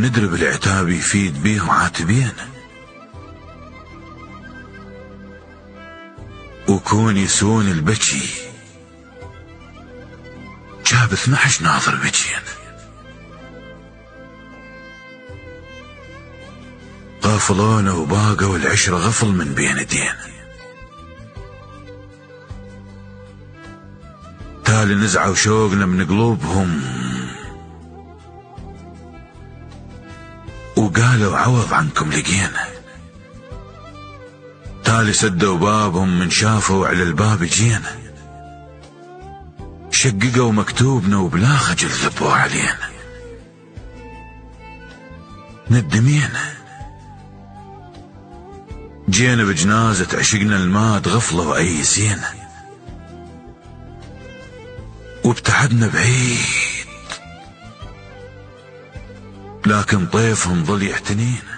ندري بالعتاب يفيد بيه عاتبين، وكون يسون البكي جاب 12 ناظر بكين. غافلون وباقوا العشرة غفل من بين الدين. تالي نزعوا شوقنا من قلوبهم وقالوا عوض عنكم لقينا. تالي سدوا بابهم من شافوا على الباب جينا. شققوا مكتوبنا وبلا خجل ذبوا علينا. ندمينا جينا بجنازة عشقنا المات غفلة وأيسينا، وابتعدنا بعيد لكن طيفهم ظل يحتنينا.